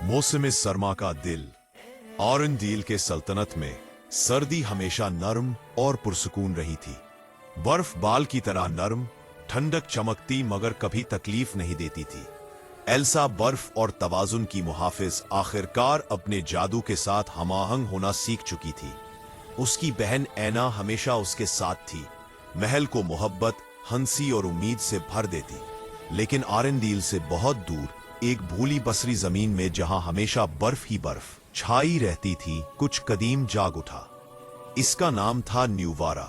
मौसम सरमा का दिल। आरंडील के सल्तनत में सर्दी हमेशा नरम और पुरसुकून रही थी। बर्फ बाल की तरह नरम, ठंडक चमकती मगर कभी तकलीफ नहीं देती थी। एल्सा बर्फ और तवाजुन की मुहाफिज आखिरकार अपने जादू के साथ हमाहंग होना सीख चुकी थी। उसकी बहन ऐना हमेशा उसके साथ थी, महल को मोहब्बत, हंसी और उम्मीद से भर देती। लेकिन आरंडील से बहुत दूर एक भूली बसरी जमीन में जहां हमेशा बर्फ ही बर्फ छाई रहती थी, कुछ कदीम जाग उठा। इसका नाम था न्यूवारा,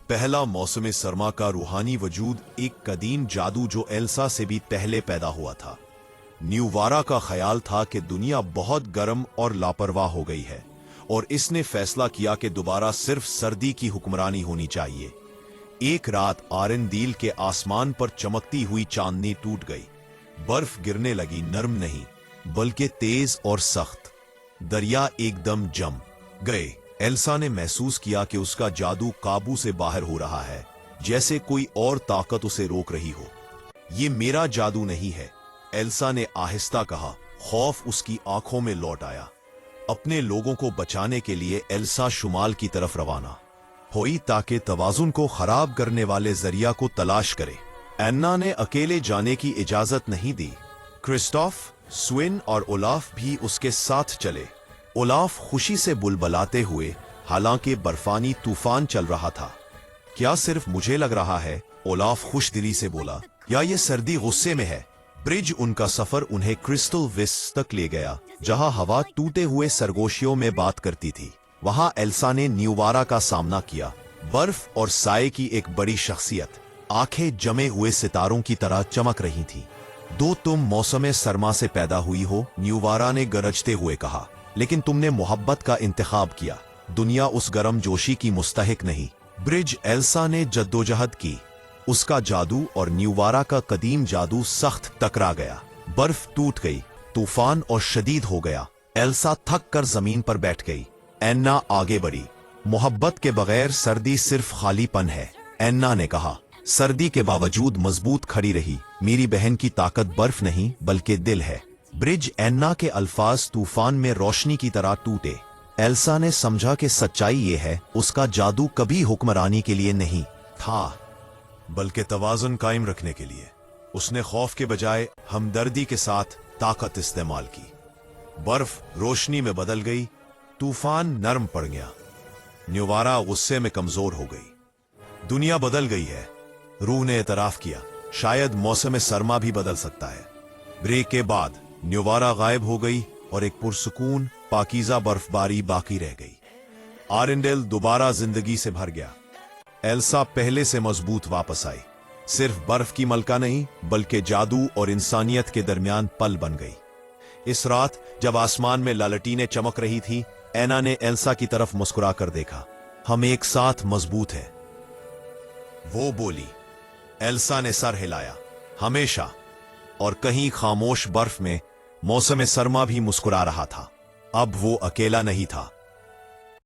पहला मौसम सरमा का रूहानी वजूद, एक कदीम जादू जो एल्सा से भी पहले पैदा हुआ था। न्यूवारा का ख्याल था कि दुनिया बहुत गर्म और लापरवाह हो गई है और इसने फैसला किया कि दोबारा सिर्फ सर्दी की हुक्मरानी होनी चाहिए। एक रात आरंडील के आसमान पर चमकती हुई चांदनी टूट गई। बर्फ गिरने लगी, नरम नहीं बल्कि तेज और सख्त। दरिया एकदम जम गए। एल्सा ने महसूस किया कि उसका जादू काबू से बाहर हो रहा है, जैसे कोई और ताकत उसे रोक रही हो। ये मेरा जादू नहीं है, एल्सा ने आहिस्ता कहा। खौफ उसकी आंखों में लौट आया। अपने लोगों को बचाने के लिए एल्सा शुमाल की तरफ रवाना हुई ताकि तवाजुन को खराब करने वाले जरिया को तलाश करे। एन्ना ने अकेले जाने की इजाजत नहीं दी। क्रिस्टोफ, स्विन और ओलाफ भी उसके साथ चले। ओलाफ खुशी से बुलबलाते हुए, हालांकि बर्फानी तूफान चल रहा था। क्या सिर्फ मुझे लग रहा है? ओलाफ खुश दिली से बोला, या ये सर्दी गुस्से में है? ब्रिज उनका सफर उन्हें क्रिस्टल विस तक ले गया, जहां हवा टूटे हुए सरगोशियों में बात करती थी। वहां एल्सा ने न्यूवारा का सामना किया, बर्फ और साए की एक बड़ी शख्सियत, आंखें जमे हुए सितारों की तरह चमक रही थी। दो तुम मौसम सरमा से पैदा हुई हो, न्यूवारा ने गरजते हुए कहा, लेकिन तुमने मोहब्बत का इंतखाब किया। दुनिया उस गरम जोशी की मुस्तहिक नहीं। ब्रिज, एल्सा ने जद्दोजहद की। उसका जादू और न्यूवारा का कदीम जादू सख्त टकरा गया। बर्फ टूट गई, तूफान और शदीद हो गया। एल्सा थक कर जमीन पर बैठ गई। एन्ना आगे बढ़ी। मोहब्बत के बगैर सर्दी सिर्फ खालीपन है, एन्ना ने कहा। सर्दी के बावजूद मजबूत खड़ी रही। मेरी बहन की ताकत बर्फ नहीं बल्कि दिल है। ब्रिज, एन्ना के अल्फाज तूफान में रोशनी की तरह टूटे। एल्सा ने समझा कि सच्चाई ये है, उसका जादू कभी हुक्मरानी के लिए नहीं था बल्कि तवाज़ुन कायम रखने के लिए। उसने खौफ के बजाय हमदर्दी के साथ ताकत इस्तेमाल की। बर्फ रोशनी में बदल गई, तूफान नरम पड़ गया, न्यूवारा गुस्से में कमजोर हो गई। दुनिया बदल गई है, रूह ने एतराफ किया। शायद मौसम सरमा भी बदल सकता है। ब्रेक के बाद न्यूवारा गायब हो गई और एक पुरसुकून पाकीज़ा बर्फबारी बाकी रह गई। आरंडेल दोबारा जिंदगी से भर गया। एल्सा पहले से मजबूत वापस आई, सिर्फ बर्फ की मलका नहीं बल्कि जादू और इंसानियत के दरमियान पल बन गई। इस रात जब आसमान में लालटीनें चमक रही थी, ऐना ने एल्सा की तरफ मुस्कुरा कर देखा। हम एक साथ मजबूत हैं, वो बोली। एल्सा ने सर हिलाया। हमेशा। और कहीं खामोश बर्फ में मौसम सरमा भी मुस्कुरा रहा था। अब वो अकेला नहीं था।